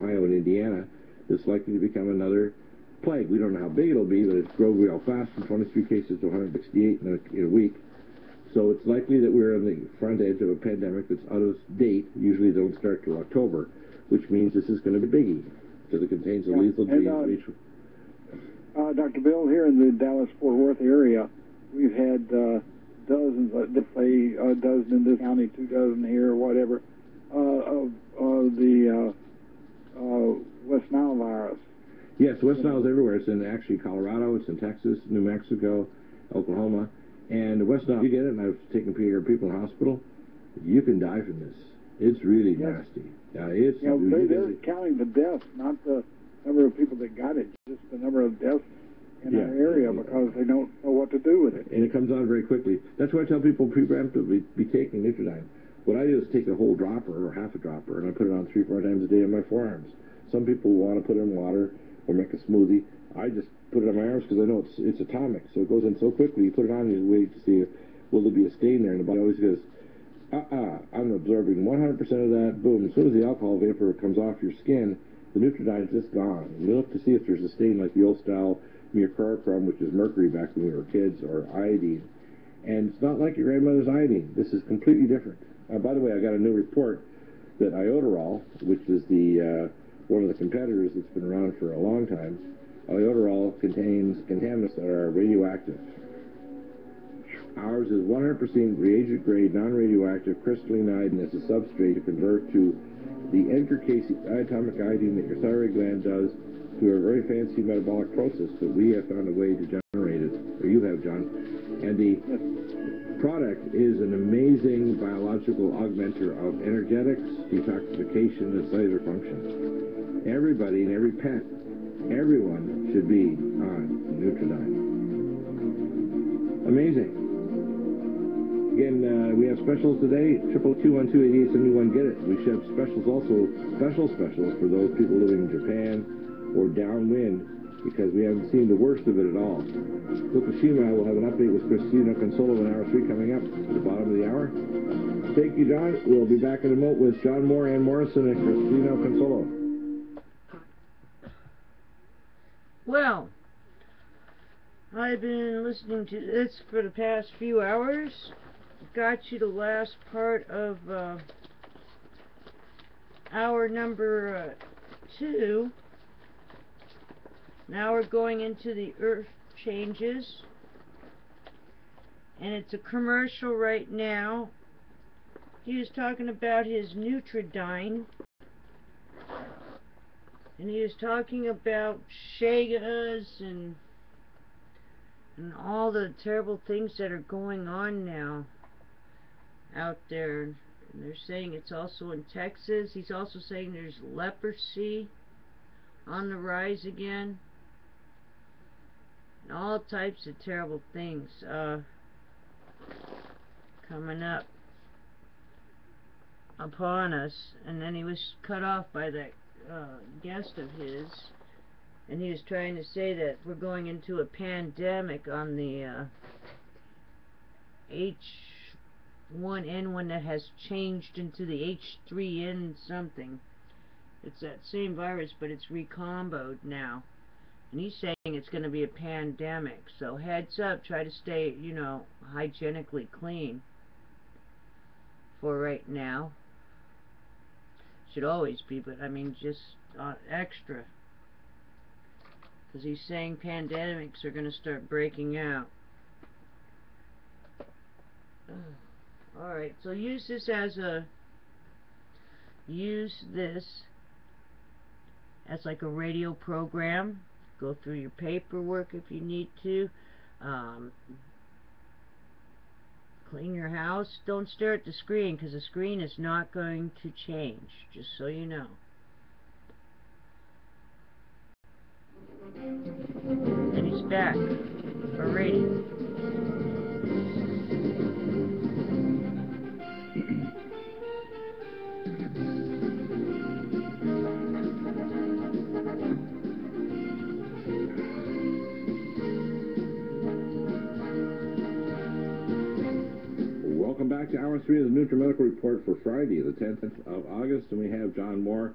Ohio and Indiana, that's likely to become another plague. We don't know how big it'll be, but it's growing real fast from 23 cases to 168 in a week. So it's likely that we're on the front edge of a pandemic that's out of date. Usually they don't start till October, which means this is going to be biggie, because it contains the lethal genes. Dr. Bill, here in the Dallas-Fort Worth area, we've had dozens, let's say a dozen in this county, 2 dozen here, or whatever, of the West Nile virus. Yes, West Nile is everywhere. It's in actually Colorado, it's in Texas, New Mexico, Oklahoma. And West Nile, you get it, and I've taken people in the hospital, you can die from this. It's really nasty. They're counting the deaths, not the number of people that got it, just the number of deaths in our area, because they don't know what to do with it. And it comes on very quickly. That's why I tell people preemptively be taking Nutridyne. What I do is take a whole dropper or half a dropper, and I put it on 3 or 4 times a day on my forearms. Some people want to put it in water or make a smoothie. I just put it on my arms because I know it's atomic, so it goes in so quickly. You put it on, you wait to see will there be a stain there, and the body always goes, I'm absorbing 100% of that. Boom! As soon as the alcohol vapor comes off your skin, the Nutridyne is just gone. And you look to see if there's a stain like the old style mercurochrome, which is mercury back when we were kids, or iodine. And it's not like your grandmother's iodine. This is completely different. By the way, I got a new report that iodoral, which is the one of the competitors that's been around for a long time, iodoral contains contaminants that are radioactive. Ours is 100% reagent-grade, non-radioactive crystalline iodine as a substrate to convert to the Edgar-Cayce diatomic iodine that your thyroid gland does through a very fancy metabolic process that we have found a way to generate it, or you have, John. And the product is an amazing biological augmenter of energetics, detoxification, and cellular function. Everybody and every pet, everyone should be on Nutridyne. Amazing. Again, we have specials today, 222-128-71, get it. We should have specials also, specials for those people living in Japan or downwind, because we haven't seen the worst of it at all. Fukushima will have an update with Christina Consolo in hour 3 coming up at the bottom of the hour. Thank you, John. We'll be back in a moment with John Moore, Ann Morrison, and Christina Consolo. Well, I've been listening to this for the past few hours. Got you the last part of hour number 2. Now we're going into the earth changes, and it's a commercial right now. He was talking about his Nutridyne, and he was talking about Shagas and all the terrible things that are going on now out there. And they're saying it's also in Texas. He's also saying there's leprosy on the rise again. And all types of terrible things coming up upon us. And then he was cut off by that guest of his, and he was trying to say that we're going into a pandemic on the H1N1 that has changed into the H3N something. It's that same virus, but it's recomboed now. And he's saying it's going to be a pandemic. So heads up, try to stay, hygienically clean for right now. Should always be, but I mean just extra. Because he's saying pandemics are going to start breaking out. Alright, so use this as like a radio program. Go through your paperwork if you need to. Clean your house. Don't stare at the screen, because the screen is not going to change, just so you know. And he's back for radio. Welcome back to hour 3 of the NutriMedical Report for Friday, the 10th of August, and we have John Moore,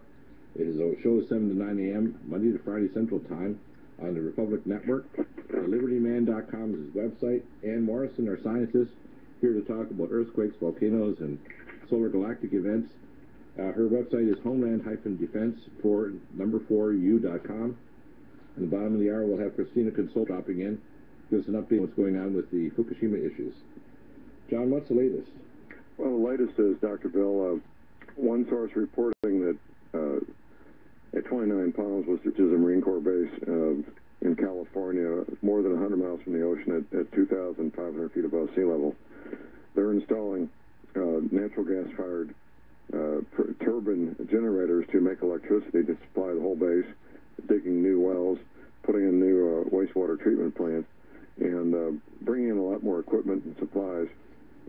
It is a show 7 to 9 a.m. Monday to Friday Central Time on the Republic Network. LibertyMan.com is his website. Ann Morrison, our scientist, here to talk about earthquakes, volcanoes, and solar galactic events. Her website is homeland-defense4u.com. On the bottom of the hour, we'll have Christina Consult dropping in, give us an update on what's going on with the Fukushima issues. John, what's the latest? Well, the latest is, Dr. Bill, one source reporting that at 29 Palms, which is a Marine Corps base in California, more than 100 miles from the ocean at 2,500 feet above sea level, they're installing natural gas-fired turbine generators to make electricity to supply the whole base, digging new wells, putting in new wastewater treatment plants, and bringing in a lot more equipment and supplies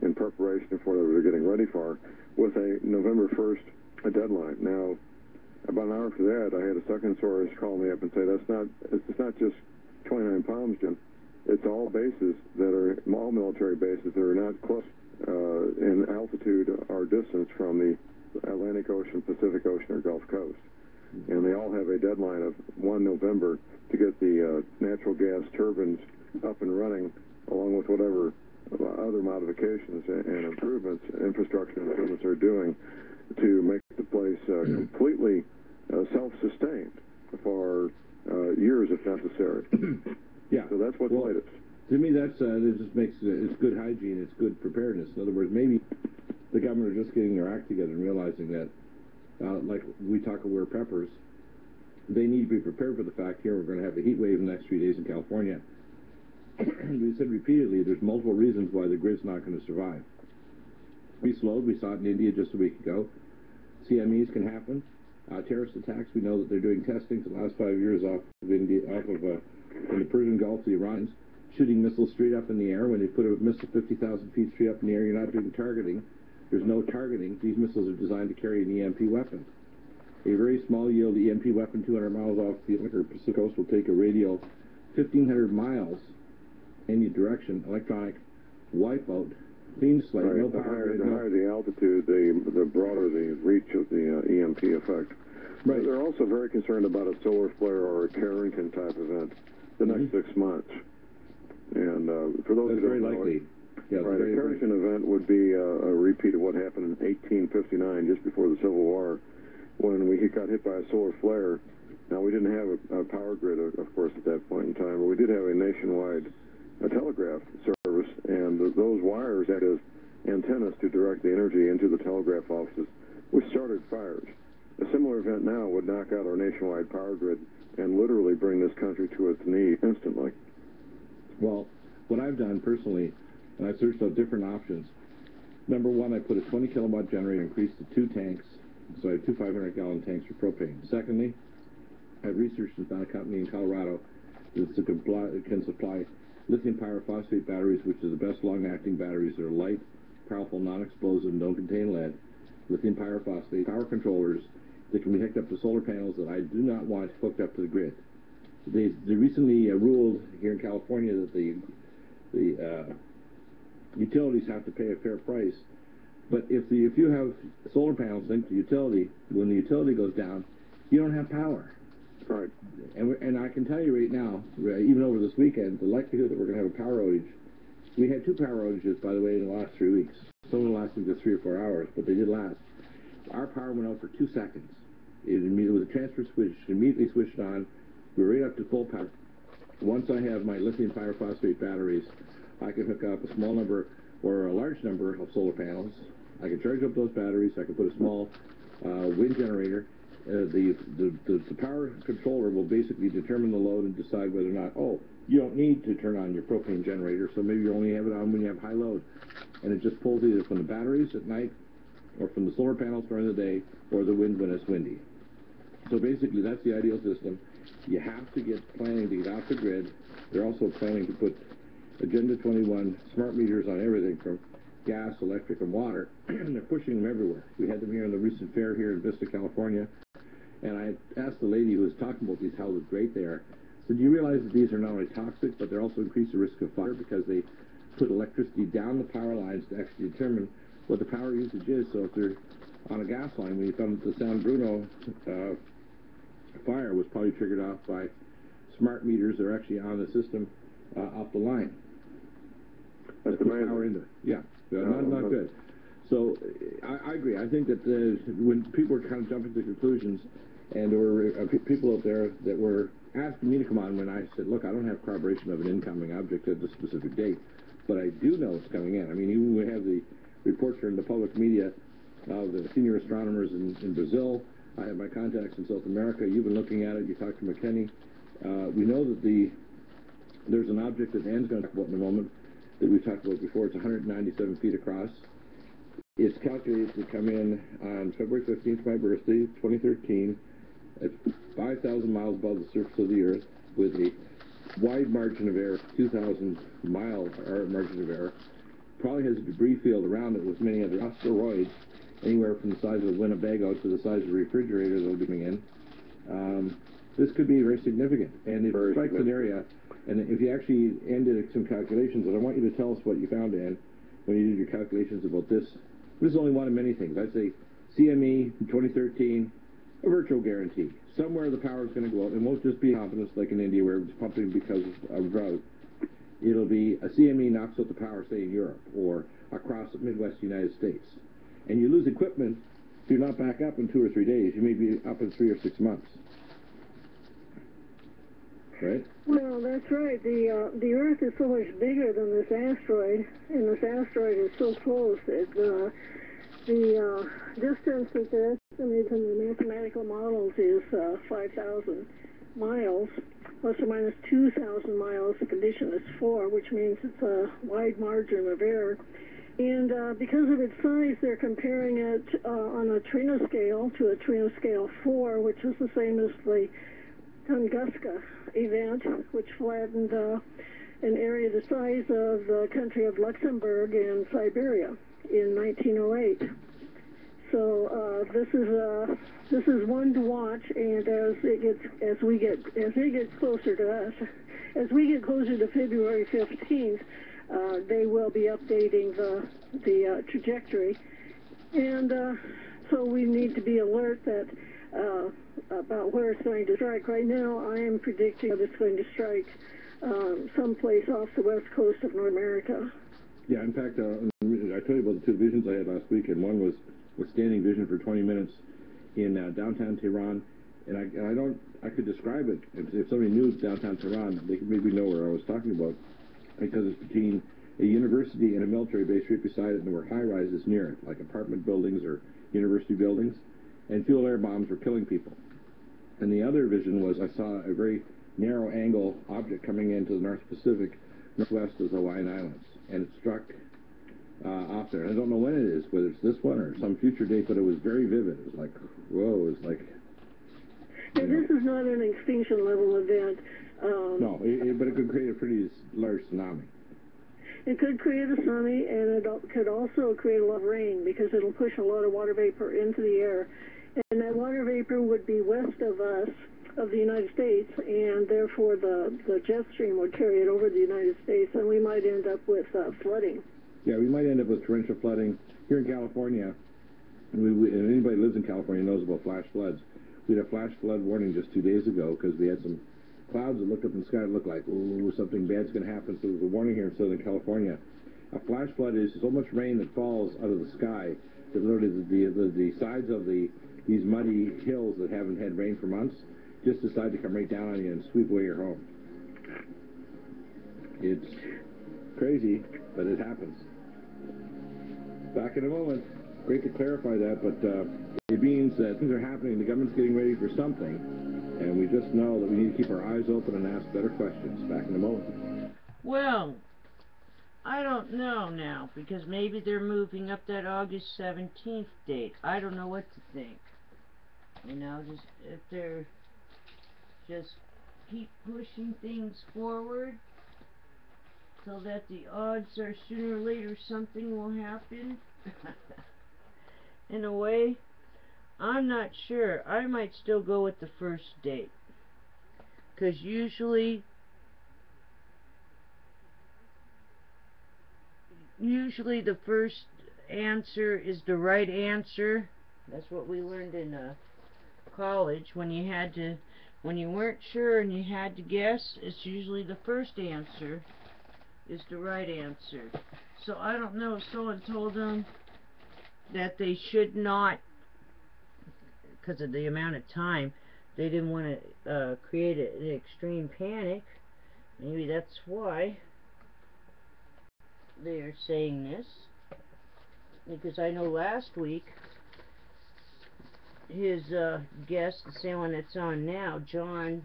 in preparation for what they're getting ready for, with a November 1st deadline. Now, about an hour after that, I had a second source call me up and say, it's not just 29 Palms, Jim. It's all bases that are, all military bases that are not close in altitude or distance from the Atlantic Ocean, Pacific Ocean, or Gulf Coast. And they all have a deadline of 1 November to get the natural gas turbines up and running, along with whatever other modifications and improvements, infrastructure improvements are doing to make the place completely self-sustained for years if necessary. Yeah. So that's what's latest. To me, that's it just makes it's good hygiene, it's good preparedness. In other words, maybe the government are just getting their act together and realizing that, like we talk of Weir Peppers, they need to be prepared for the fact here we're going to have a heat wave in the next 3 days in California. We said repeatedly there's multiple reasons why the grid's not going to survive. We slowed. We saw it in India just a week ago. CMEs can happen. Terrorist attacks, we know that they're doing testing for the last 5 years off of India, in the Persian Gulf, the Iranians shooting missiles straight up in the air. When they put a missile 50,000 feet straight up in the air, you're not doing targeting. There's no targeting. These missiles are designed to carry an EMP weapon. A very small yield EMP weapon 200 miles off the Atlantic or Pacific coast will take a radial 1,500 miles any direction, electronic wipeout, clean slate, right. no The power. higher the altitude, the broader the reach of the EMP effect. Right. They're also very concerned about a solar flare or a Carrington type event the next 6 months. And for those That's who very don't know likely. it, Yeah, right, a Carrington event would be a repeat of what happened in 1859, just before the Civil War, when we got hit by a solar flare. Now, we didn't have a power grid, of course, at that point in time, but we did have a nationwide telegraph service, and those wires had as antennas to direct the energy into the telegraph offices, which started fires. A similar event now would knock out our nationwide power grid and literally bring this country to its knees instantly. Well, what I've done personally, and I've searched out different options. Number one, I put a 20 kilowatt generator, increased to 2 tanks, so I have 2 500-gallon tanks for propane. Secondly, I've researched and found a company in Colorado that can supply lithium pyrophosphate batteries, which are the best long-acting batteries. They're light, powerful, non-explosive, don't contain lead. Lithium pyrophosphate power controllers that can be hooked up to solar panels that I do not want hooked up to the grid. They recently ruled here in California that the utilities have to pay a fair price. But if you have solar panels linked to utility, when the utility goes down, you don't have power. Right. And I can tell you right now, even over this weekend, the likelihood that we're going to have a power outage. We had 2 power outages, by the way, in the last 3 weeks. Some of them lasted just 3 or 4 hours, but they did last. Our power went out for 2 seconds. It immediately, with a transfer switch, immediately switched on. We were right up to full power. Once I have my lithium pyrophosphate batteries, I can hook up a small number or a large number of solar panels. I can charge up those batteries. I can put a small wind generator. The power controller will basically determine the load and decide whether or not, you don't need to turn on your propane generator, so maybe you only have it on when you have high load. And it just pulls either from the batteries at night or from the solar panels during the day or the wind when it's windy. So basically, that's the ideal system. You have to get planning to get off the grid. They're also planning to put Agenda 21 smart meters on everything from gas, electric, and water. And they're pushing them everywhere. We had them here in the recent fair here in Vista, California. And I asked the lady who was talking about these how great they are. So do you realize that these are not only toxic, but they also increase the risk of fire because they put electricity down the power lines to actually determine what the power usage is. So if they're on a gas line, when you come to San Bruno fire was probably triggered off by smart meters that are actually on the system off the line. That's put amazing. power into it. Yeah, not good. So I agree. I think that when people were kind of jumping to conclusions, and there were people out there that were asking me to come on when I said, look, I don't have corroboration of an incoming object at this specific date, but I do know it's coming in. I mean, even we have the reports in the public media of the senior astronomers in Brazil. I have my contacts in South America. You've been looking at it. You talked to McKinney. We know that there's an object that Ann's going to talk about in a moment that we've talked about before. It's 197 feet across. It's calculated to come in on February 15th, my birthday, 2013, at 5,000 miles above the surface of the Earth with a wide margin of error, 2,000-mile margin of error. Probably has a debris field around it with many other asteroids, anywhere from the size of a Winnebago to the size of a refrigerator that'll be coming in. This could be very significant, and it strikes an area. And if you actually did some calculations, and I want you to tell us what you found, Ann, when you did your calculations about this. This is only one of many things. I'd say CME in 2013, a virtual guarantee. Somewhere the power is going to go out. It won't just be confidence like in India where it's pumping because of drought. It'll be a CME knocks out the power, say, in Europe or across the Midwest United States. And you lose equipment if you're not back up in 2 or 3 days. You may be up in 3 or 6 months. Right? Well, that's right. The Earth is so much bigger than this asteroid, and this asteroid is so close that the distance that they're estimating in the mathematical models is 5,000 miles, plus or minus 2,000 miles. The condition is 4, which means it's a wide margin of error. And because of its size, they're comparing it on a Trino scale to a Trino scale 4, which is the same as the Tunguska event, which flattened an area the size of the country of Luxembourg and Siberia in 1908. So this is one to watch, and as it gets closer to us, as we get closer to February 15th, they will be updating the trajectory, and so we need to be alert that about where it's going to strike. Right now, I am predicting that it's going to strike someplace off the west coast of North America. Yeah, in fact, I told you about the 2 visions I had last week, and one was standing vision for 20 minutes in downtown Tehran, and I could describe it. If somebody knew downtown Tehran, they could maybe know where I was talking about, because it's between a university and a military base right beside it, and there were high-rises near it, like apartment buildings or university buildings, and fuel air bombs were killing people. And the other vision was I saw a very narrow angle object coming into the North Pacific, northwest of the Hawaiian Islands, and it struck off there. And I don't know when it is, whether it's this one or some future date, but it was very vivid. It was like, whoa, it was like... Yeah, this is not an extinction level event. No, but it could create a pretty large tsunami. It could create a tsunami, and it could also create a lot of rain, because it'll push a lot of water vapor into the air. And that water vapor would be west of us, of the United States, and therefore the jet stream would carry it over the United States, and we might end up with flooding. Yeah, we might end up with torrential flooding. Here in California, and anybody who lives in California knows about flash floods. We had a flash flood warning just 2 days ago because we had some clouds that looked up in the sky and looked like, ooh, something bad's going to happen. So there's a warning here in Southern California. A flash flood is so much rain that falls out of the sky that literally the sides of these muddy hills that haven't had rain for months just decide to come right down on you and sweep away your home. It's crazy, but it happens. Back in a moment. Great to clarify that, but it means that things are happening, the government's getting ready for something, and we just know that we need to keep our eyes open and ask better questions. Back in a moment. Well, I don't know now, because maybe they're moving up that August 17th date. I don't know what to think. You know, just if they're just keep pushing things forward so that the odds are sooner or later something will happen. In a way, I'm not sure. I might still go with the first date, because usually the first answer is the right answer. That's what we learned in college, when you had to when you weren't sure and you had to guess, it's usually the first answer is the right answer. So I don't know if someone told them that they should not, because of the amount of time, they didn't want to create an extreme panic. Maybe that's why they are saying this. Because I know last week, his guest, the same one that's on now, John,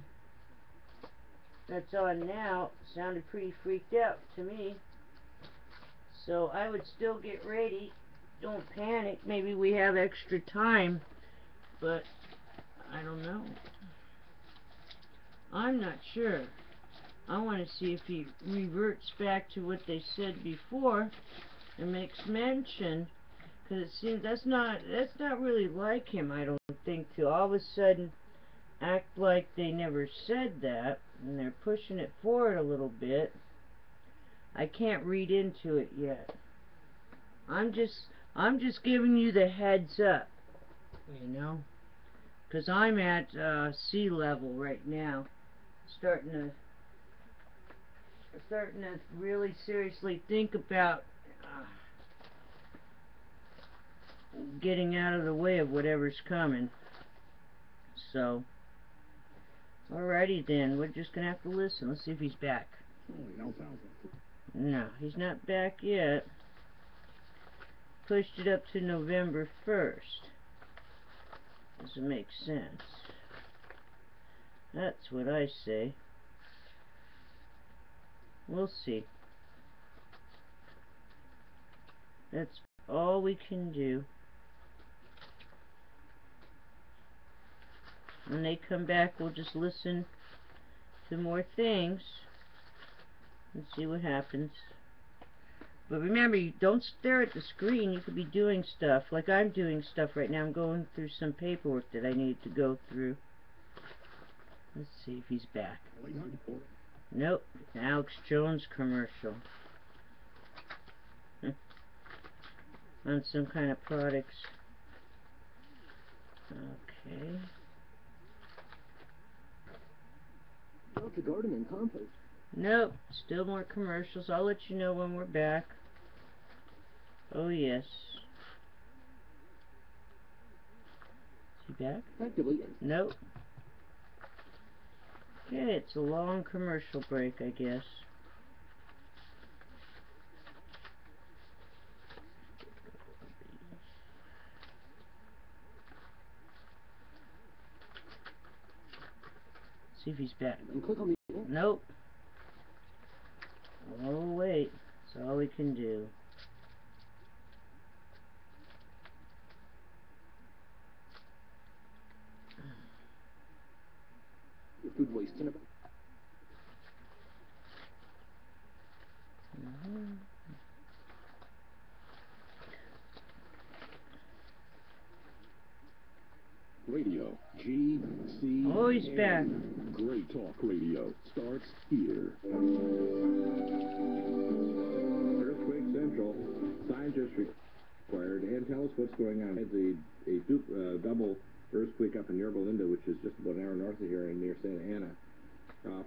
that's on now, sounded pretty freaked out to me. So I would still get ready. Don't panic. Maybe we have extra time, but I don't know. I'm not sure. I want to see if he reverts back to what they said before and makes mention, because it seems that's not really like him. I don't think, to all of a sudden act like they never said that, and they're pushing it forward a little bit. I can't read into it yet. I'm just giving you the heads up, you know, because I'm at sea level right now, starting to really seriously think about getting out of the way of whatever's coming. So, alrighty then, we're just gonna have to listen. Let's see if he's back. No, he's not back yet. Pushed it up to November 1st. Doesn't make sense. That's what I say. We'll see. That's all we can do. When they come back, we'll just listen to more things and see what happens. But remember, you don't stare at the screen. You could be doing stuff, like I'm doing stuff right now. I'm going through some paperwork that I need to go through. Let's see if he's back. Nope, Alex Jones commercial. On some kind of products. Okay. Delta Garden and Compost. Nope, still more commercials. I'll let you know when we're back. Oh yes. Is he back? Actively. Nope. Okay, it's a long commercial break, I guess. See if he's back. And click on the... Nope. Oh wait, that's all we can do. Food waste in about... Radio, GC. Oh, he's back. Great Talk Radio starts here. Earthquake Central. Scientists required, and tell us what's going on. It's a double earthquake up in Yorba Linda, which is just about an hour north of here and near Santa Ana.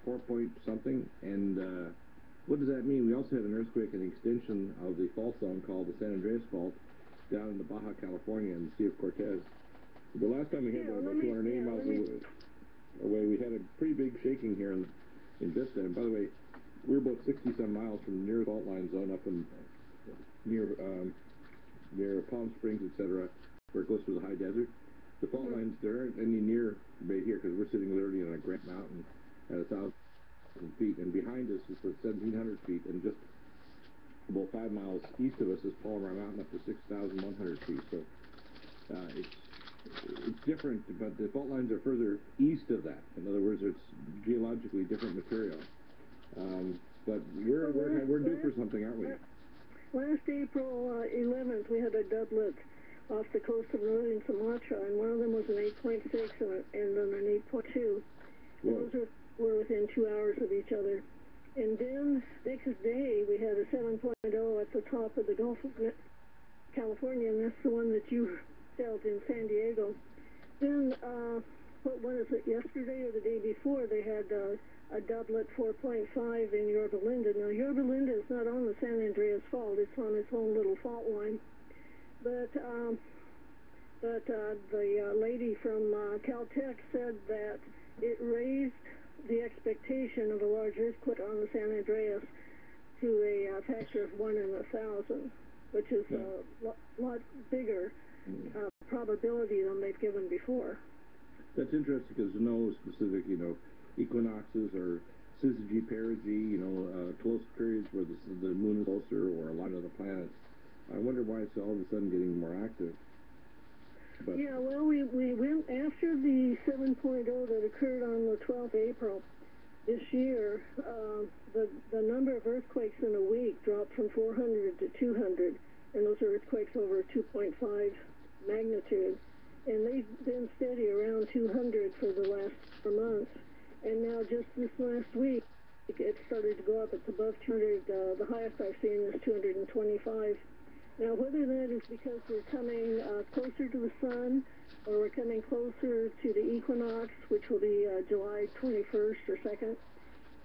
4 point something, and what does that mean? We also had an earthquake in the extension of the fault zone called the San Andreas Fault down in the Baja California in the Sea of Cortez. The last time we had about 280 miles away, we had a pretty big shaking here in Vista. And by the way, we're about 60-some miles from the near fault line zone up in near Palm Springs, etc., where it goes through the high desert. The fault lines, there aren't any near right here because we're sitting literally on a Grant Mountain at 1,000 feet, and behind us is for 1,700 feet, and just about 5 miles east of us is Palomar Mountain up to 6,100 feet. So it's different, but the fault lines are further east of that. In other words, it's geologically different material. But we're due for something, aren't we? Last April 11th, we had a doublet off the coast of northern Sumatra, and one of them was an 8.6 and then an 8.2. Those were within 2 hours of each other. And then, next day, we had a 7.0 at the top of the Gulf of California, and that's the one that you felt in San Diego. Then, what is it, yesterday or the day before, they had a doublet 4.5 in Yorba Linda. Now, Yorba Linda is not on the San Andreas Fault. It's on its own little fault line. But the lady from Caltech said that it raised the expectation of a large earthquake on the San Andreas to a factor of 1 in 1,000, which is a lot bigger probability than they've given before. That's interesting because there's no specific, equinoxes or syzygy, perigee, close periods where the moon is closer or a lot of the planets. I wonder why it's all of a sudden getting more active. But yeah, well, we went after the 7.0 that occurred on the 12th April this year. The number of earthquakes in a week dropped from 400 to 200, and those are earthquakes over 2.5 magnitude. And they've been steady around 200 for the last 4 months. And now just this last week, it started to go up. It's above 200. The highest I've seen is 225. Now, whether that is because we're coming closer to the sun, or we're coming closer to the equinox, which will be July 21st or 2nd,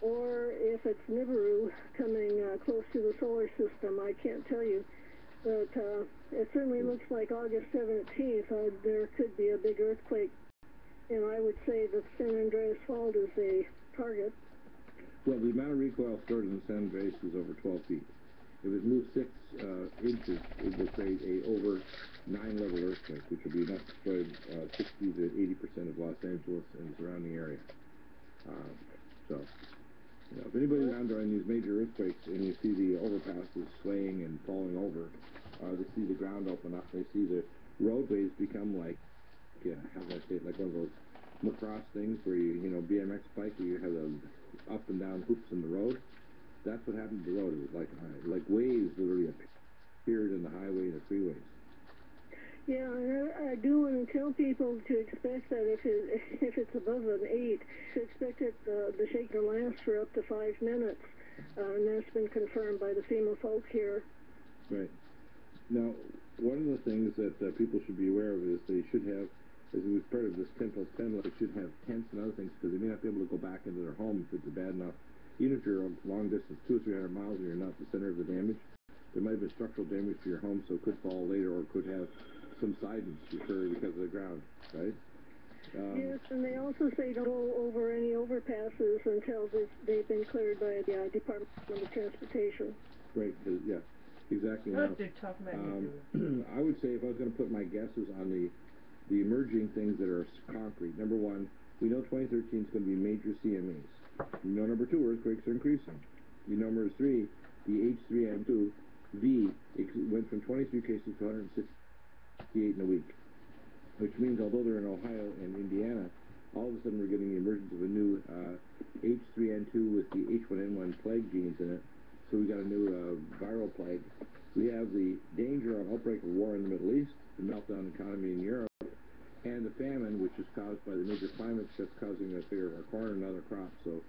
or if it's Nibiru coming close to the solar system, I can't tell you. But it certainly looks like August 17th, there could be a big earthquake. And I would say the San Andreas Fault is a target. Well, the amount of recoil stored in the San Andreas is over 12 feet. If it moves 6 inches, it will create a over 9-level earthquake, which will be enough to destroy 60 to 80% of Los Angeles and surrounding area. So, if anybody's around during these major earthquakes and you see the overpasses swaying and falling over, they see the ground open up, they see the roadways become like, how do I say it, like one of those lacrosse things where BMX bike, where you have the up and down hoops in the road. That's what happened to the road. It was like waves literally appeared in the highway and the freeways. Yeah, and I do want to tell people to expect that if it's above an 8, to expect it the shake to last for up to 5 minutes, and that's been confirmed by the FEMA folk here. Right. Now, one of the things that people should be aware of is they should have, as it was part of this 10+10, they should have tents and other things because they may not be able to go back into their home if it's bad enough. Even if you're a long distance, 200 or 300 miles, and you're not the center of the damage, there might have been structural damage to your home, so it could fall later or could have subsidence occur because of the ground, right? Yes, and they also say don't go over any overpasses until they've been cleared by the Department of Transportation. Right, yeah, exactly. What they're talking about. I would say if I was going to put my guesses on the emerging things that are concrete, number one, we know 2013 is going to be major CMEs. We know number 2, earthquakes are increasing. We know number 3, the H3N2V, it went from 23 cases to 168 in a week, which means although they're in Ohio and Indiana, all of a sudden we're getting the emergence of a new H3N2 with the H1N1 plague genes in it. So we got a new viral plague. We have the danger of outbreak of war in the Middle East, the meltdown economy in Europe, and the famine, which is caused by the major climate shifts causing a failure of our corn and other crops. So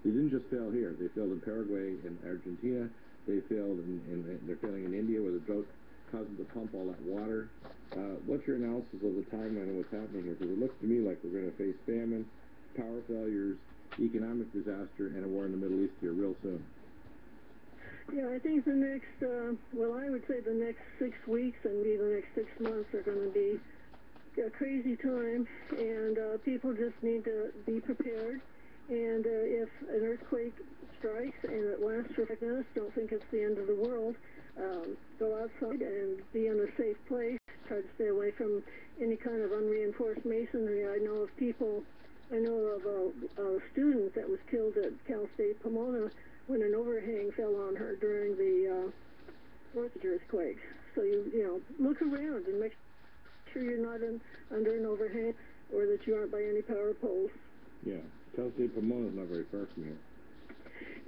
they didn't just fail here. They failed in Paraguay and Argentina. They failed they're failing in India, where the drought caused them to pump all that water. What's your analysis of the timeline and what's happening here? Because it looks to me like we're going to face famine, power failures, economic disaster, and a war in the Middle East here real soon. Yeah, I think the next, I would say the next 6 weeks and maybe the next 6 months are going to be a crazy time, and people just need to be prepared. And if an earthquake strikes and it lasts for 5 minutes, don't think it's the end of the world. Go outside and be in a safe place. Try to stay away from any kind of unreinforced masonry. I know of a student that was killed at Cal State Pomona when an overhang fell on her during the fourth earthquake. So you look around and make sure you're not under an overhang or that you aren't by any power poles. Yeah, Cal State Pomona is not very far from here.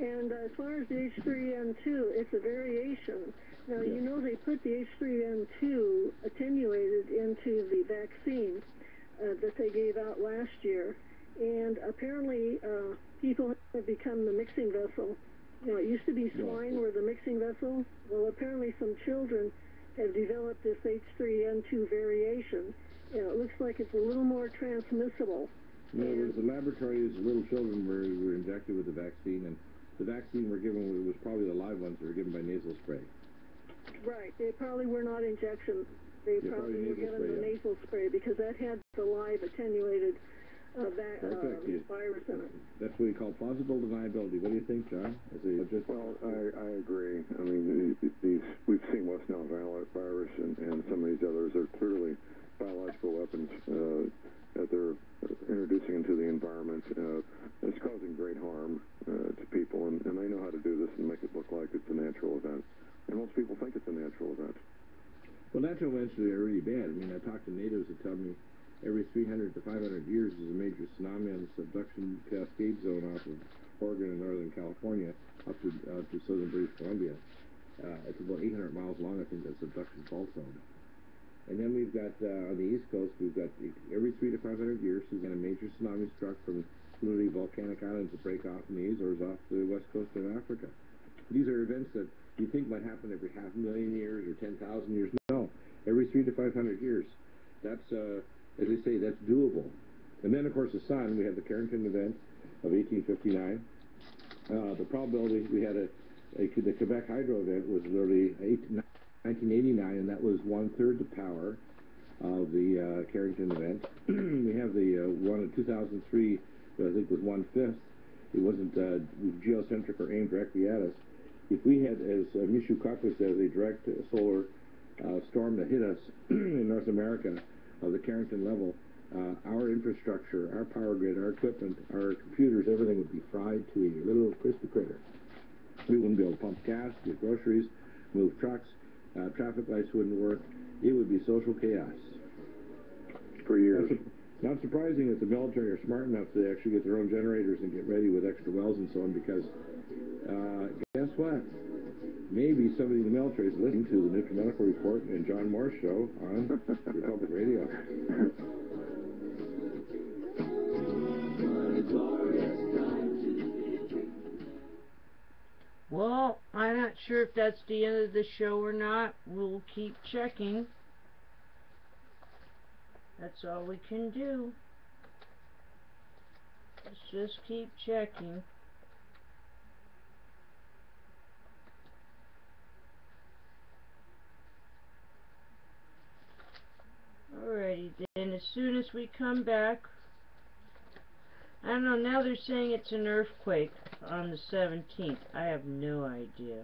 And as far as the H3N2, it's a variation. Now, they put the H3N2 attenuated into the vaccine that they gave out last year. And apparently, people have become the mixing vessel. It used to be swine were the mixing vessel. Well, apparently some children have developed this H3N2 variation. It looks like it's a little more transmissible. In other words, the laboratories, little children were injected with the vaccine, and the vaccine we're given was probably the live ones that were given by nasal spray. Right. They probably were not injection. They probably were given the nasal spray because that had the live attenuated virus in it. That's what we call plausible deniability. What do you think, John? Well, I agree. I mean, we've seen West Nile virus and some of these others are clearly biological weapons that they're introducing into the environment. It's causing great harm to people, and they know how to do this and make it look like it's a natural event. And most people think it's a natural event. Well, natural events are really bad. I mean, I talk to natives that tell me every 300 to 500 years is a major tsunami on the subduction cascade zone off of Oregon and Northern California up to southern British Columbia. It's about 800 miles long, I think, that subduction fault zone. And then we've got, on the East Coast, we've got every 300 to 500 years, there's been a major tsunami struck from literally volcanic islands that break off in the Azores off the west coast of Africa. These are events that you think might happen every 500,000 years or 10,000 years. No, every 300 to 500 years. That's, as they say, that's doable. And then, of course, the sun, we had the Carrington event of 1859. The probability, we had the Quebec hydro event was literally 1989, and that was 1/3 the power of the Carrington event. We have the one in 2003, that I think was 1/5. It wasn't geocentric or aimed directly at us. If we had, as Michio Kaku says, a direct solar storm that hit us in North America of the Carrington level, our infrastructure, our power grid, our equipment, our computers, everything would be fried to a little crispy critter. We wouldn't be able to pump gas, get groceries, move trucks, traffic lights wouldn't work. It would be social chaos. For years. Not surprising that the military are smart enough to actually get their own generators and get ready with extra wells and so on, because guess what? Maybe somebody in the military is listening to the NUTRIMEDICAL Report and John Moore's show on Republic Radio. Well, I'm not sure if that's the end of the show or not. We'll keep checking. That's all we can do. Let's just keep checking. Alrighty, then as soon as we come back, I don't know, now they're saying it's an earthquake on the 17th. I have no idea.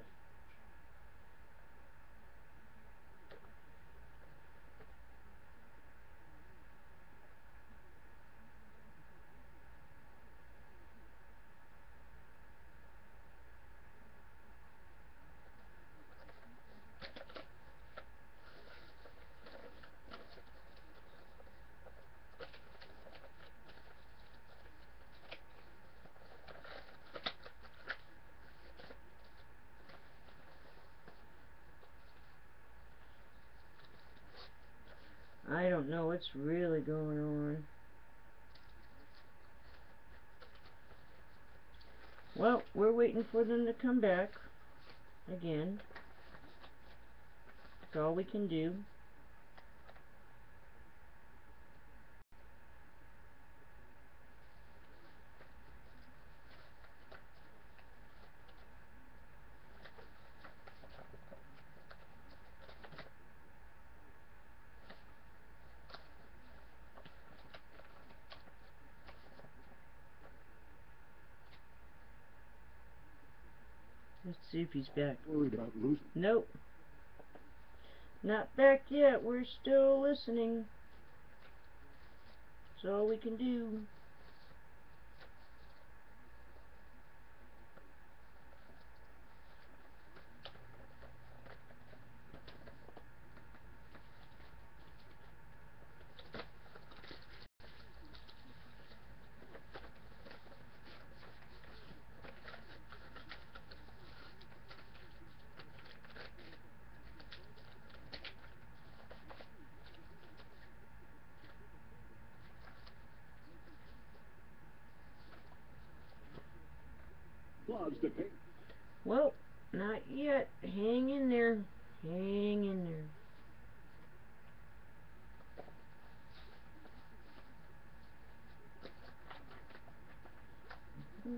I don't know what's really going on. Well, we're waiting for them to come back again. That's all we can do. Let's see if he's back. Nope. Not back yet. We're still listening. That's all we can do. Well, not yet. Hang in there. Hang in there. Well,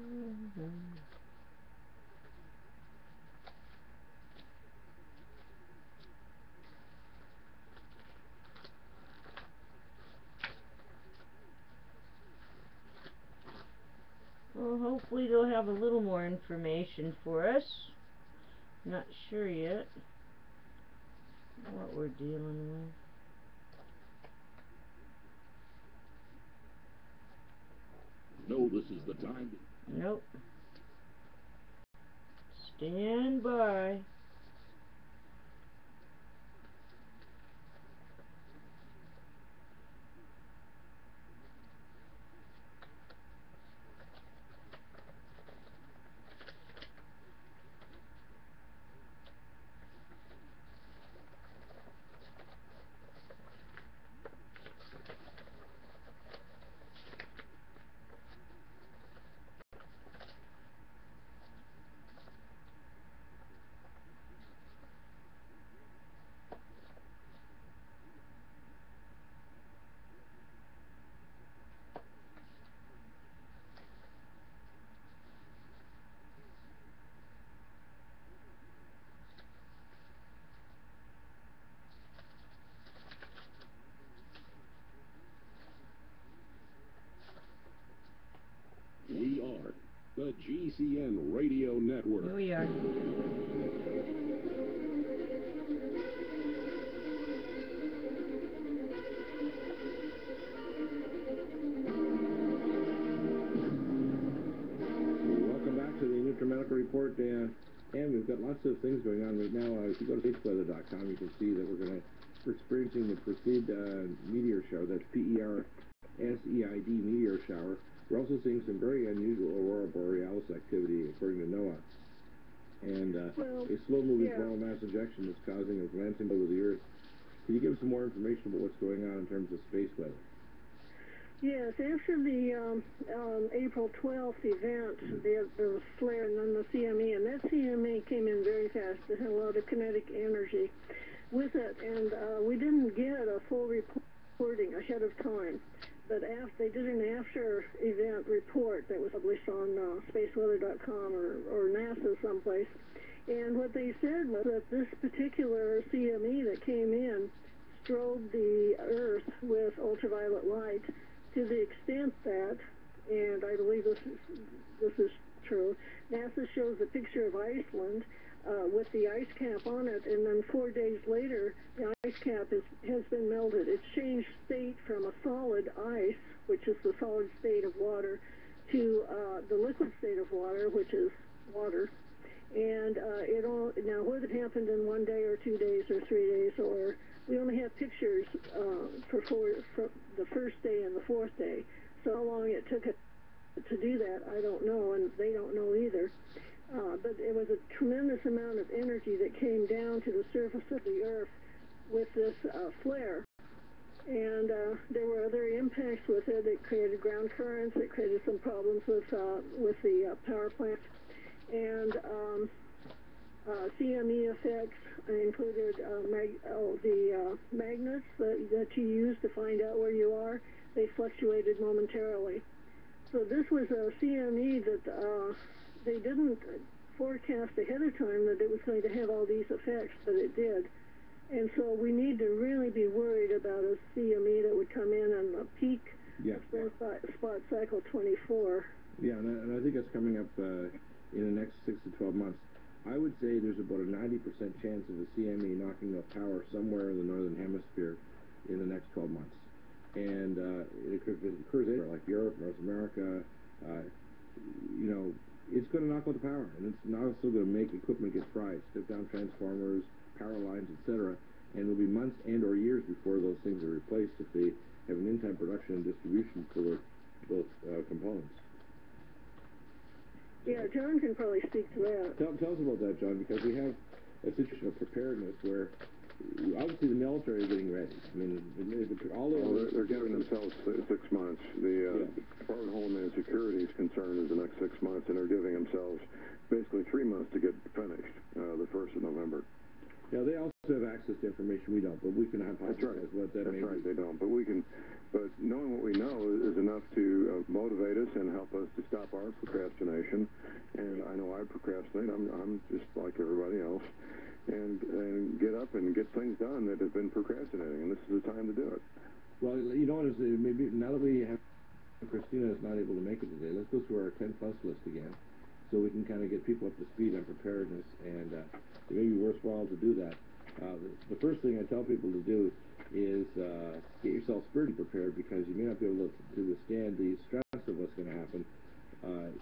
hopefully they'll have a little more information for us. Not sure yet what we're dealing with. No, this is the time. Nope. Stand by. We are the GCN Radio Network. Here we are. Welcome back to the NUTRIMEDICAL Report, and we've got lots of things going on right now. If you go to spaceweather.com, you can see that we're experiencing the Perseid meteor shower. That's PERSEID meteor shower. We're also seeing some very unusual aurora borealis activity, according to NOAA. And a slow-moving coronal mass ejection is causing a glancing over the Earth. Can you give us some more information about what's going on in terms of space weather? Yes, after the April 12th event, there was a flare and then the CME, and that CME came in very fast. It had a lot of kinetic energy with it, and we didn't get a full reporting ahead of time. But they did an after-event report that was published on spaceweather.com or NASA someplace. And what they said was that this particular CME that came in strobed the Earth with ultraviolet light to the extent that, and I believe this is true, NASA shows a picture of Iceland with the ice cap on it, and then 4 days later, the ice cap has been melted. It's changed state from a solid ice, which is the solid state of water, to the liquid state of water, which is water. And now whether it happened in 1 day or 2 days or 3 days, or we only have pictures for the first day and the fourth day. So how long it took it to do that, I don't know, and they don't know either. But it was a tremendous amount of energy that came down to the surface of the Earth with this flare. And there were other impacts with it. It created ground currents. It created some problems with the power plant. And CME effects included the magnets that you use to find out where you are. They fluctuated momentarily. So this was a CME that they didn't forecast ahead of time that it was going to have all these effects, but it did. And so we need to really be worried about a CME that would come in on the peak of spot cycle 24. Yeah, and I think that's coming up in the next 6 to 12 months. I would say there's about a 90% chance of a CME knocking off power somewhere in the northern hemisphere in the next 12 months. And it occurs anywhere, like Europe, North America, it's going to knock out the power, and it's not also going to make equipment get fried, step down transformers, power lines, etc. And it'll be months and or years before those things are replaced if they have an in-time production and distribution for those components. Yeah, John can probably speak to that. Tell us about that, John, because we have a situation of preparedness where obviously the military is getting ready. I mean, they're giving themselves 6 months. The Department of Homeland Security's concern is the next 6 months, and they're giving themselves basically 3 months to get finished, the 1st of November. Yeah, they also have access to information we don't, but we can hypothesize what that may be. That's right, they don't. But we can, But knowing what we know is enough to motivate us and help us to stop our procrastination. And I know I procrastinate. I'm just like everybody else. And get up and get things done that have been procrastinating. And this is the time to do it. Well, you know what is maybe now that we have Christina is not able to make it today, let's go through our 10+ list again, so we can kind of get people up to speed on preparedness, and it may be worthwhile to do that. The first thing I tell people to do is get yourself spiritually prepared, because you may not be able to withstand the stress of what's going to happen,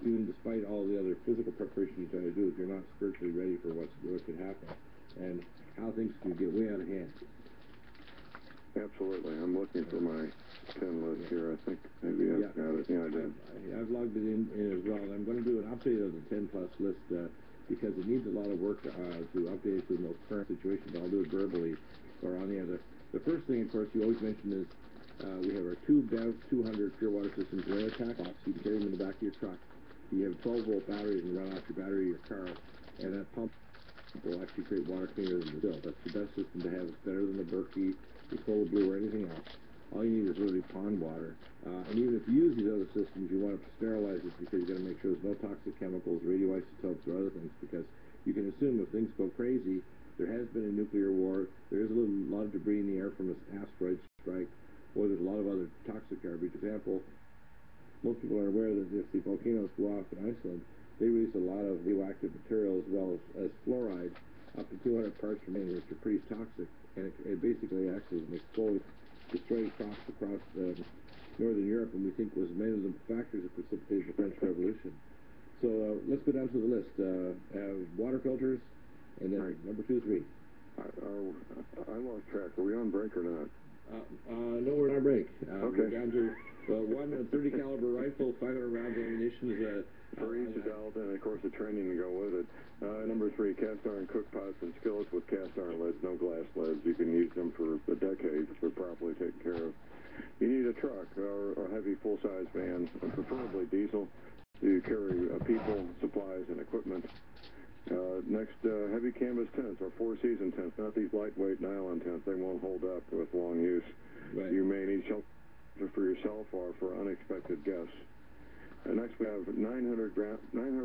even despite all the other physical preparation you try to do, if you're not spiritually ready for what could happen, and how things can get way out of hand. Absolutely. I'm looking for my 10 list here. I think maybe I've got it. Yeah, I did. I've logged it in as well, and I'm going to do an update of the 10+ list because it needs a lot of work to update it to the most current situation, but I'll do it verbally or on the other. The first thing, of course, you always mention is we have our two BEV 200 pure water systems. They're in a tack box. You can carry them in the back of your truck. You have 12-volt batteries and run off your battery of your car, and that pump will actually create water cleaner than the still. That's the best system to have. It's better than the Berkey, the Cola Blue, or anything else. All you need is really pond water. And even if you use these other systems, you want to sterilize it, because you've got to make sure there's no toxic chemicals, radioisotopes, or other things, because you can assume if things go crazy, there has been a nuclear war, there is a lot of debris in the air from an asteroid strike, or there's a lot of other toxic garbage. For example, most people are aware that if the volcanoes go off in Iceland, they release a lot of radioactive material as well as fluoride, up to 200 parts per million, which are pretty toxic, and it basically acts as an exfoliant, destroyed crops across northern Europe, and we think was many of the factors that precipitated the French Revolution. So let's go down to the list. Water filters, and then number 2, 3. I lost track. Are we on break or not? No, we're on break. Okay. We're down to one 30 caliber rifle, 500 rounds of ammunition for each adult, and of course the training to go with it. Number 3, cast iron cook pots and skillets with cast iron lids, no glass lids. You can use them for a decade if they're properly taken care of. You need a truck or a heavy full-size van, preferably diesel, to carry people, supplies, and equipment. Next, heavy canvas tents or 4-season tents, not these lightweight nylon tents. They won't hold up with long use. Right. You may need shelter for yourself or for unexpected guests. Next, we have 900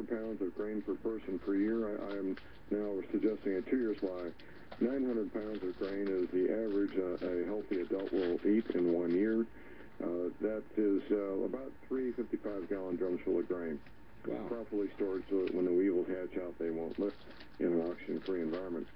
pounds of grain per person per year. I am now suggesting a 2-year supply. 900 pounds of grain is the average a healthy adult will eat in 1 year. That is about 3 55-gallon drums full of grain. Wow. Properly stored so that when the weevils hatch out, they won't live in an oxygen-free environment.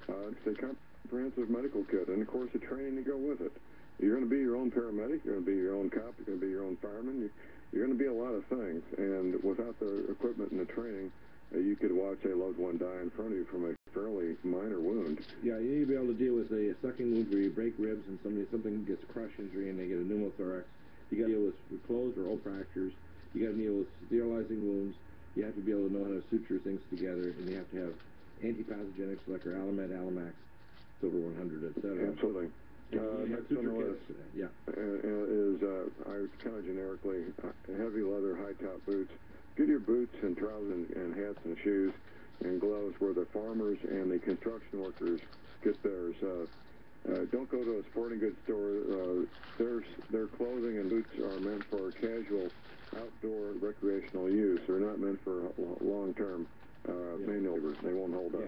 It's a comprehensive medical kit, and of course, the training to go with it. You're going to be your own paramedic, you're going to be your own cop, you're going to be your own fireman, you're going to be a lot of things, and without the equipment and the training, you could watch a loved one die in front of you from a fairly minor wound. Yeah, you need to be able to deal with a sucking wound where you break ribs and something gets crush injury and they get a pneumothorax. You got to deal with closed or open fractures. You got to deal with sterilizing wounds. You have to be able to know how to suture things together, and you have to have antipathogenics like our Alamed, Alamax, Silver 100, etc. Absolutely. Next on the list is, I would kind of generically, heavy leather high-top boots. Get your boots and trousers and hats and shoes and gloves where the farmers and the construction workers get theirs. Don't go to a sporting goods store. Their clothing and boots are meant for casual outdoor recreational use. They're not meant for long-term manual labor. They won't hold up.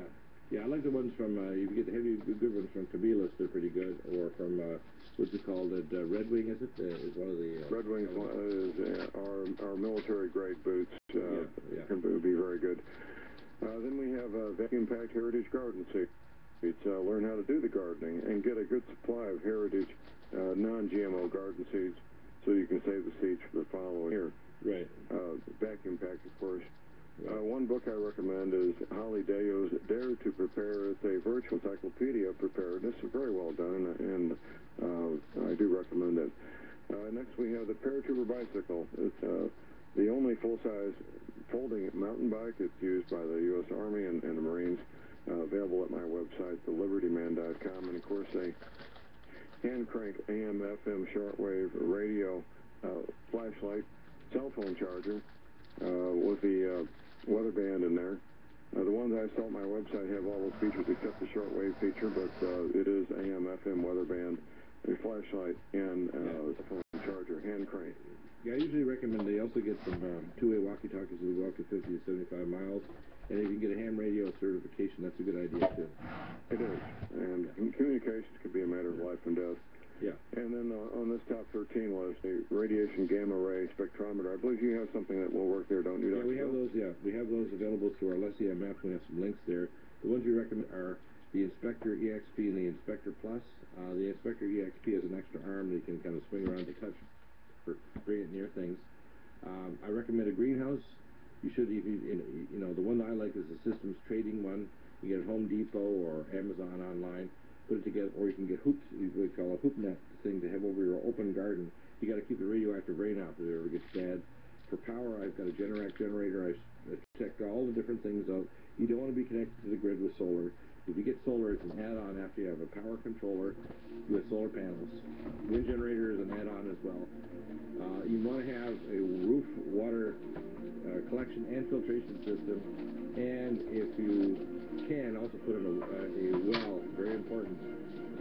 Yeah, I like the ones from, you can get the heavy, good ones from Cabela's, they're pretty good, or from, what's it called, Red Wing, is it? Is one of the... Red Wing is our military-grade boots. Can be very good. Then we have vacuum-packed heritage garden seeds. Learn how to do the gardening and get a good supply of heritage non-GMO garden seeds so you can save the seeds for the following year. Right. Vacuum-packed, of course. One book I recommend is Holly Deo's Dare to Prepare. It's a virtual encyclopedia of preparedness. It's very well done, and I do recommend it. Next, we have the Paratrooper bicycle. It's the only full-size folding mountain bike. It's used by the U.S. Army and the Marines. Available at my website, thelibertyman.com, and of course a hand crank AM/FM shortwave radio flashlight, cell phone charger with the weather band in there. The ones I sell at my website have all those features except the shortwave feature, but it is AM/FM weather band. a flashlight, and a phone charger, hand crank. Yeah, I usually recommend they also get some two-way walkie-talkies that go up to 50 to 75 miles. And if you can get a ham radio certification, that's a good idea, too. It is. And communications can be a matter of life and death. Yeah. And then on this top 13 was a radiation gamma ray spectrometer. I believe you have something that will work there, don't you, Dr. Yeah, we have Bill? those, We have those available through our Less EMF. We have some links there. The ones we recommend are the Inspector EXP and the Inspector Plus. The Inspector EXP has an extra arm that you can kind of swing around to touch or bring it near things. I recommend a greenhouse. You should, the one that I like is the systems trading one. You get at Home Depot or Amazon online. Put it together, or you can get hoops. We call a hoop net thing to have over your open garden. You got to keep the radioactive rain out if it ever gets bad. For power, I've got a Generac generator. I checked all the different things out. You don't want to be connected to the grid with solar. If you get solar, it's an add-on after you have a power controller with solar panels. Wind generator is an add-on as well. You want to have a roof water collection and filtration system, and if you can, also put in a well, very important.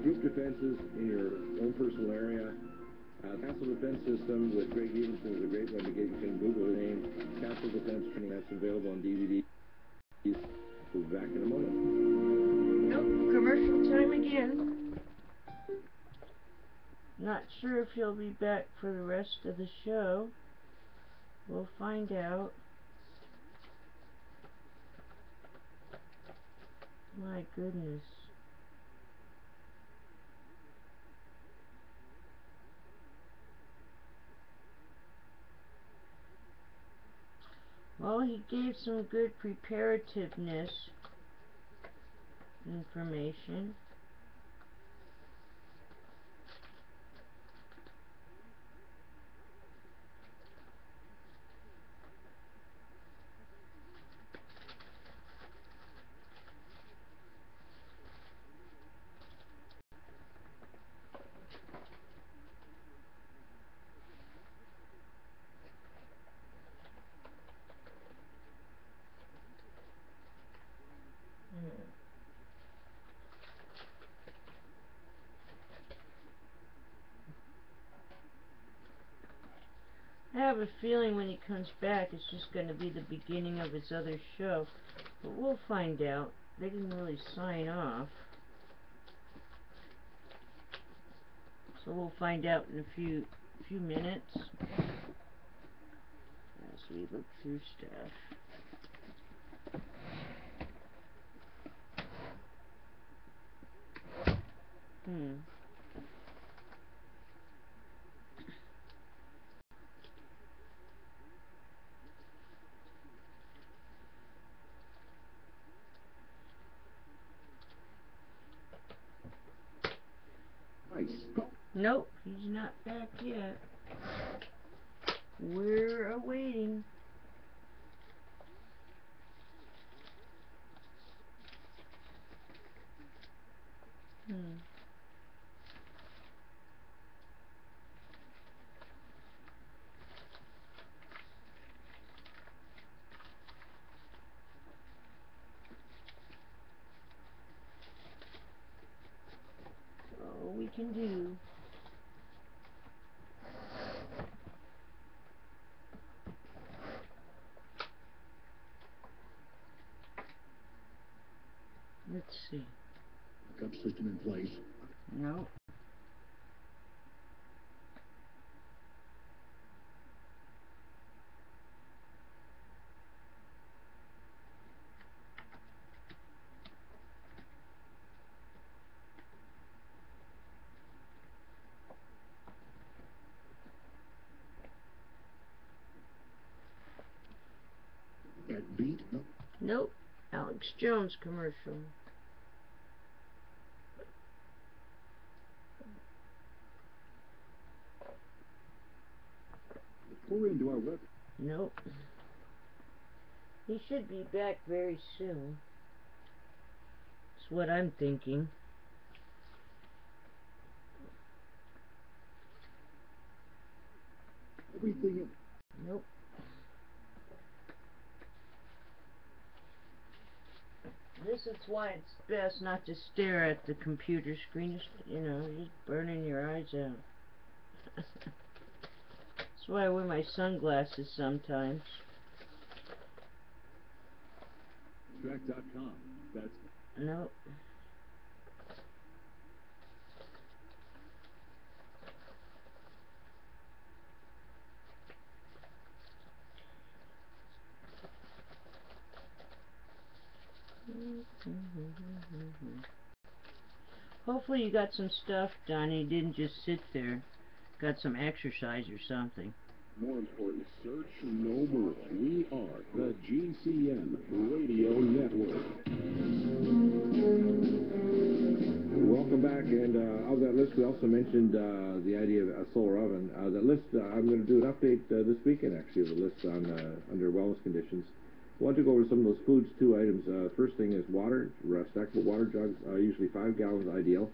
Group defenses in your own personal area. Castle Defense System with Greg Evenson is a great one to get. You can Google the name, Castle Defense Training. That's available on DVD. We'll be back in a moment. Nope, commercial time again. Not sure if he'll be back for the rest of the show. We'll find out. My goodness. Well, he gave some good preparativeness information. I have a feeling when he comes back it's just going to be the beginning of his other show, but we'll find out. They didn't really sign off, so we'll find out in a few minutes as we look through stuff. Nope, he's not back yet. We're awaiting. All we can do. Let's see. Backup system in place. No. That beat? Nope. Alex Jones commercial. We're into our web. Nope. He should be back very soon. That's what I'm thinking. Everything in. Nope. This is why it's best not to stare at the computer screen. You're just burning your eyes out. That's why I wear my sunglasses sometimes. Track.com. That's Nope. Hopefully you got some stuff done and you didn't just sit there. Got some exercise or something. more important. Search no more. We are the GCN Radio Network. Welcome back, and of that list we also mentioned the idea of a solar oven. That list, I'm going to do an update this weekend actually of the list on under wellness conditions. I want to go over some of those foods, two items. First thing is water, stackable water jugs, usually 5 gallons ideal.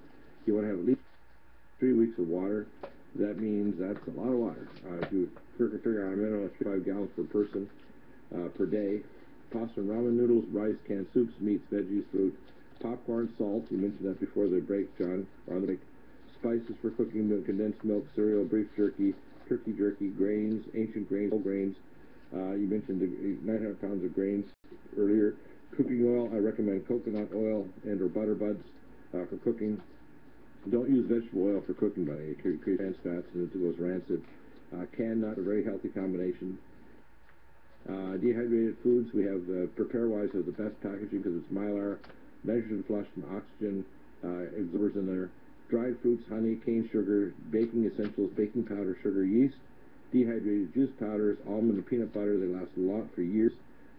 You want to have at least 3 weeks of water. That means that's a lot of water. If you figure out a minimum of 5 gallons per person per day. Pasta and ramen noodles, rice, canned soups, meats, veggies, fruit, popcorn, salt. You mentioned that before the break, John. On the break. Spices for cooking, condensed milk, cereal, beef jerky, turkey jerky, grains, ancient grains, whole grains. You mentioned the 900 pounds of grains earlier. Cooking oil, I recommend coconut oil and or butter buds for cooking. Don't use vegetable oil for cooking, buddy. It creates trans fats and it goes rancid. Canned nut, a very healthy combination. Dehydrated foods, we have Prepare-Wise has the best packaging because it's Mylar, nitrogen flushed and oxygen absorbers in there. Dried fruits, honey, cane sugar, baking essentials, baking powder, sugar, yeast, dehydrated juice powders, almond and peanut butter. They last a lot for years.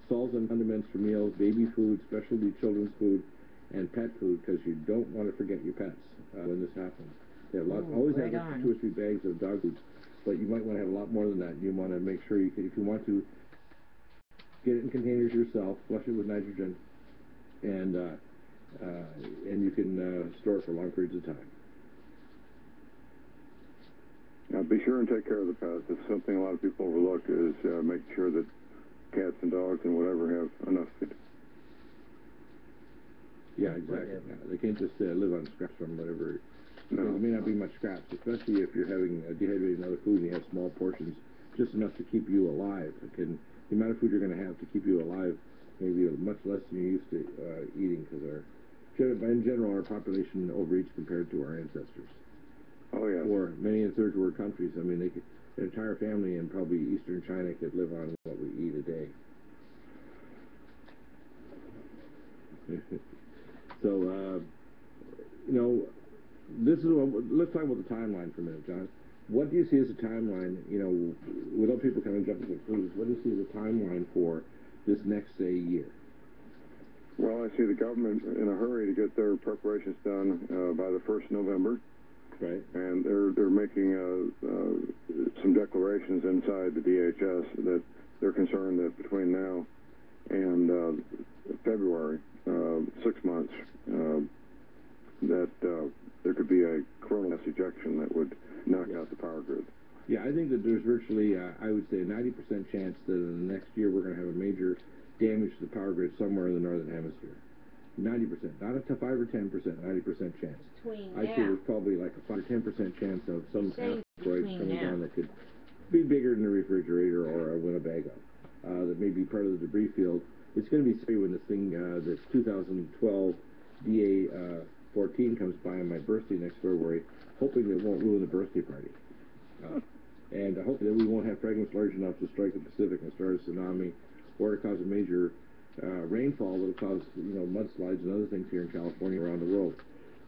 Salts and condiments for meals, baby food, specialty children's food, and pet food, because you don't want to forget your pets when this happens. They have lots, always right have 2 or 3 bags of dog food, but you might want to have a lot more than that. You want to make sure you can, if you want to get it in containers yourself, flush it with nitrogen, and you can store it for long periods of time. Now, be sure and take care of the pets. It's something a lot of people overlook is making sure that cats and dogs and whatever have enough food. Yeah, exactly. Yeah, they can't just live on scraps from whatever. No. There may not be much scraps, especially if you're having dehydrated other food and you have small portions, just enough to keep you alive. The amount of food you're going to have to keep you alive may be much less than you're used to eating, because in general, our population overeats compared to our ancestors. Oh, yeah. Or many in third world countries, I mean, an entire family in probably eastern China could live on what we eat a day. So, let's talk about the timeline for a minute, John. What do you see as a timeline, without people kind of jumping to conclusions, what do you see as a timeline for this next, say, year? Well, I see the government in a hurry to get their preparations done by the 1st November. Right. And they're making some declarations inside the DHS that they're concerned that between now and February, 6 months, that there could be a coronal mass ejection that would knock out the power grid. Yeah, I think that there's virtually, I would say, a 90% chance that in the next year we're going to have a major damage to the power grid somewhere in the northern hemisphere. 90%, not up to 5 or 10%, 90% chance. I say there's probably like a 5 or 10% chance of some asteroid coming down that could be bigger than a refrigerator or a Winnebago, that may be part of the debris field. It's going to be scary when this thing, this 2012 DA-14 comes by on my birthday next February, hoping that it won't ruin the birthday party. And hoping that we won't have fragments large enough to strike the Pacific and start a tsunami, or to cause a major rainfall that will cause, mudslides and other things here in California, around the world.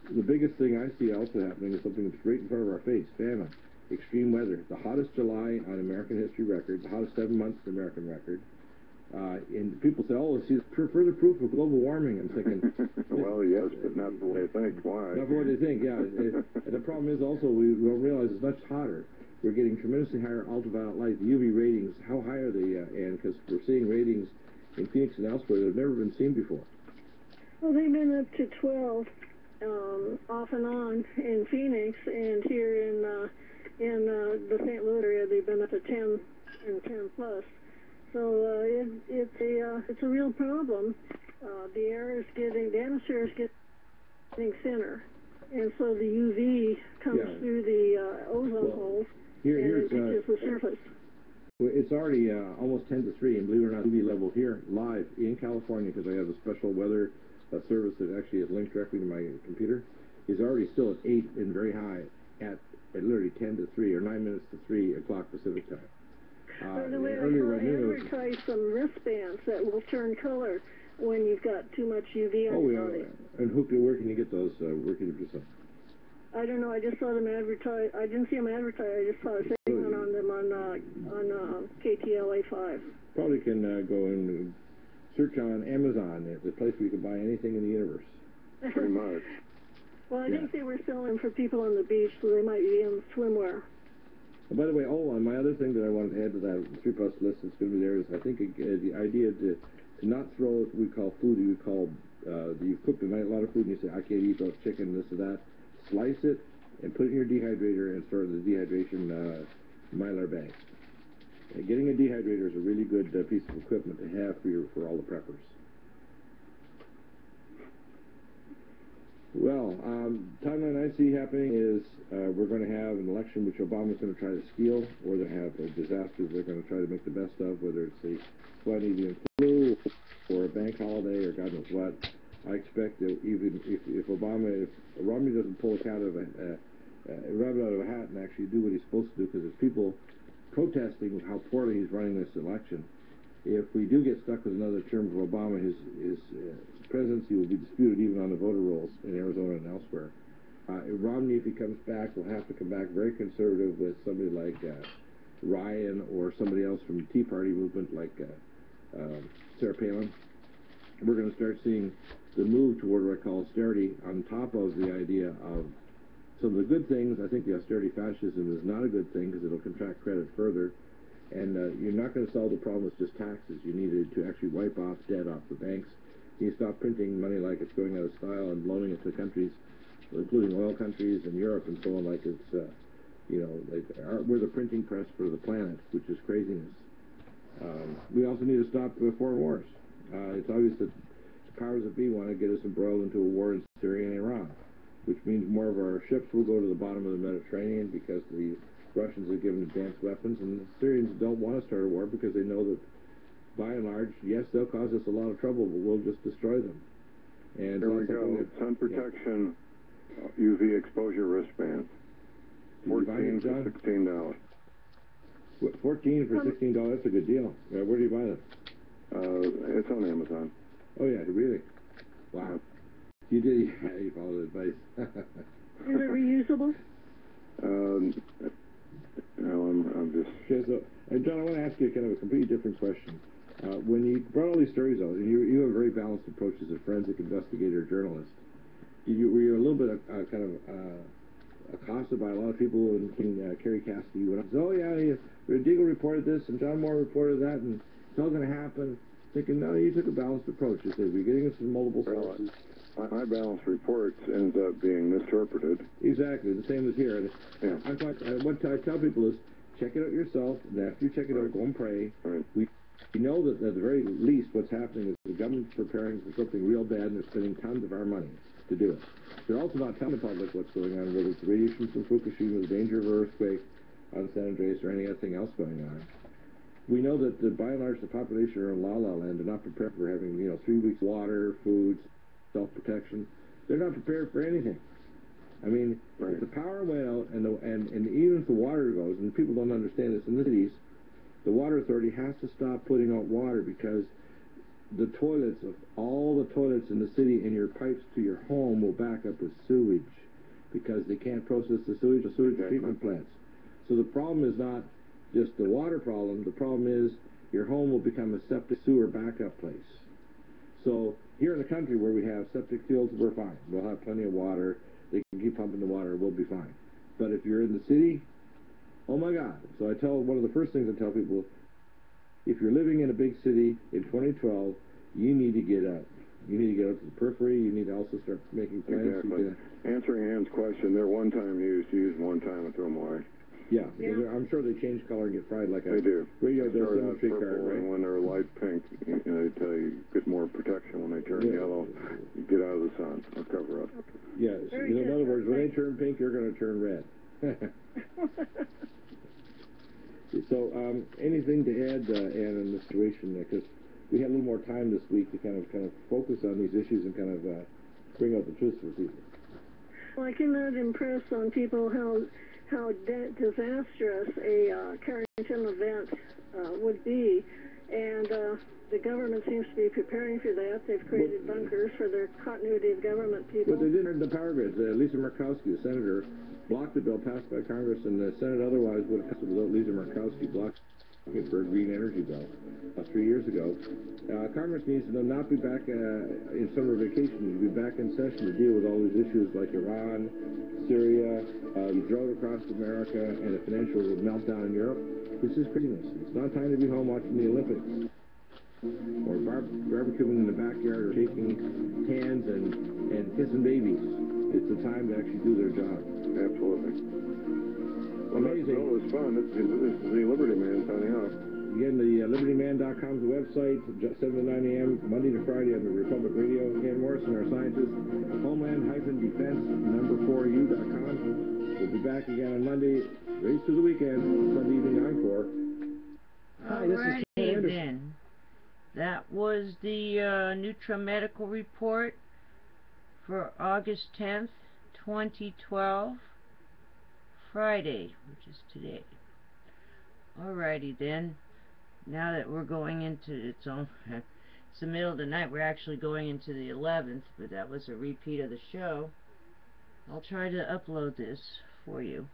The biggest thing I see also happening is something that's right in front of our face: famine, extreme weather. The hottest July on American history record, the hottest 7 months on American record. And people say, "Oh, it's further proof of global warming." I'm thinking, well, yes, but not the way they think. Why? Not the way they think. Yeah. And the problem is also we don't realize it's much hotter. We're getting tremendously higher ultraviolet light. The UV ratings, how high are they, Ann? Because we're seeing ratings in Phoenix and elsewhere that have never been seen before. Well, they've been up to 12 off and on in Phoenix, and here in the St. Louis area they've been up to 10 and 10 plus. So it's a real problem. The atmosphere is getting thinner, and so the UV comes through the ozone holes and it reaches the surface. It's already almost 10 to 3, and believe it or not, UV level here live in California, because I have a special weather service that actually is linked directly to my computer, is already still at 8 and very high at literally 10 to 3 or 9 minutes to 3 o'clock Pacific time. By the way, I advertise some wristbands that will turn color when you've got too much UV on your body. And where can you get those? Where can you get some? I don't know. I just saw them advertised. I didn't see them advertised. I just saw a segment on them on KTLA 5. Probably can go and search on Amazon. It's a place where you can buy anything in the universe. Pretty much. Well, I think they were selling for people on the beach, so they might be in swimwear. By the way, and my other thing that I wanted to add to that 3+ list that's going to be there is, I think, the idea to not throw what we call food. You call you've cooked a lot of food, and you say, I can't eat those chicken, this or that. Slice it and put it in your dehydrator and store it in the dehydration mylar bag. Getting a dehydrator is a really good piece of equipment to have for all the preppers. Well, timeline I see happening is we're going to have an election which Obama's going to try to steal, or they have disasters they're going to try to make the best of, whether it's the flood, avian flu, or a bank holiday, or God knows what. I expect that even if Romney doesn't pull a rabbit out of a hat and actually do what he's supposed to do, because there's people protesting how poorly he's running this election. If we do get stuck with another term of Obama, his presidency will be disputed even on the voter rolls in Arizona and elsewhere. Romney, if he comes back, will have to come back very conservative with somebody like Ryan or somebody else from the Tea Party movement like Sarah Palin. We're going to start seeing the move toward what I call austerity on top of the idea of some of the good things. I think the austerity fascism is not a good thing because it'll contract credit further. And you're not going to solve the problem with just taxes. You need to actually wipe off debt off the banks. You stop printing money like it's going out of style and loaning it to countries, including oil countries and Europe and so on, like it's, we're the printing press for the planet, which is craziness. We also need to stop foreign wars. It's obvious that the powers that be want to get us embroiled into a war in Syria and Iran, which means more of our ships will go to the bottom of the Mediterranean because the Russians have given advanced weapons, and the Syrians don't want to start a war because they know that, by and large, yes, they'll cause us a lot of trouble, but we'll just destroy them. And there we go. Sun protection, UV exposure wristbands. 14 for $16. What, 14 for $16? That's a good deal. Where do you buy them? It's on Amazon. Oh yeah, really? Wow. You did. Yeah, you followed advice. Is it reusable? No, I'm just... Okay, so, John, I want to ask you kind of a completely different question. When you brought all these stories out, and you have a very balanced approach as a forensic investigator journalist, were you a little bit accosted by a lot of people, including Kerry Cassidy, who went up and said, oh yeah, DEAGLE reported this, and John Moore reported that, and it's all going to happen? Thinking, no, you took a balanced approach. You said, we're getting this from multiple sources. My balanced reports ends up being misinterpreted. Exactly, the same as here. Yeah. What I tell people is, check it out yourself, and after you check it out, go and pray. Right. We know that at the very least what's happening is the government's preparing for something real bad, and they're spending tons of our money to do it. They're also not telling the public what's going on, whether it's the radiation from Fukushima, the danger of earthquake on San Andreas, or anything else going on. We know that by and large the population are in la-la land. They're not prepared for having 3 weeks water, food, self-protection. They're not prepared for anything. I mean, if the power went out and even if the water goes, and people don't understand this in the cities, the water authority has to stop putting out water because the toilets of all the toilets in the city and your pipes to your home will back up with sewage because they can't process the sewage treatment plants. So the problem is not just the water problem. The problem is your home will become a septic sewer backup place. So here in the country where we have septic fields, we're fine. We'll have plenty of water. They can keep pumping the water. We'll be fine. But if you're in the city, oh my God. So one of the first things I tell people, if you're living in a big city in 2012, you need to get out. You need to get out to the periphery. You need to also start making plans. Exactly. Answering Ann's question, they're one-time use one time and throw them away. Yeah, I'm sure they change color and get fried like they do. Radio does start in the out street purple, card, right? and when they're light pink, you get more protection when they turn yellow. You get out of the sun or cover up. Yes. In other words, when they turn pink, you're going to turn red. So, anything to add, Ann, in this situation? Because we had a little more time this week to kind of focus on these issues and kind of bring out the truth for people. Well, I cannot impress on people how disastrous a Carrington event would be, and the government seems to be preparing for that. They've created bunkers for their continuity of government people. But they didn't the power grids. Lisa Murkowski, the senator, blocked the bill passed by Congress, and the Senate otherwise would have passed it without Lisa Murkowski blocking it for a green energy bill 3 years ago. Congress needs to not be back in summer vacation. It needs to be back in session to deal with all these issues like Iran, Syria, the drought across America, and the financial meltdown in Europe. This is craziness. It's not time to be home watching the Olympics or barbecuing in the backyard or shaking hands and kissing babies. It's the time to actually do their job. Absolutely. Well, amazing. It was fun. This is the Liberty Man signing off. Again, the LibertyMan.com is the website, 7 to 9 a.m., Monday to Friday on the Republic Radio. Ken Morrison, our scientist, Homeland-Defense4U.com. We'll be back again on Monday, race to the weekend, Sunday evening encore. Hi, this is Ken Anderson. That was the NUTRIMEDICAL report for August 10th, 2012, Friday, which is today. Alrighty then. Now that we're going into it's the middle of the night, we're actually going into the 11th, but that was a repeat of the show. I'll try to upload this for you.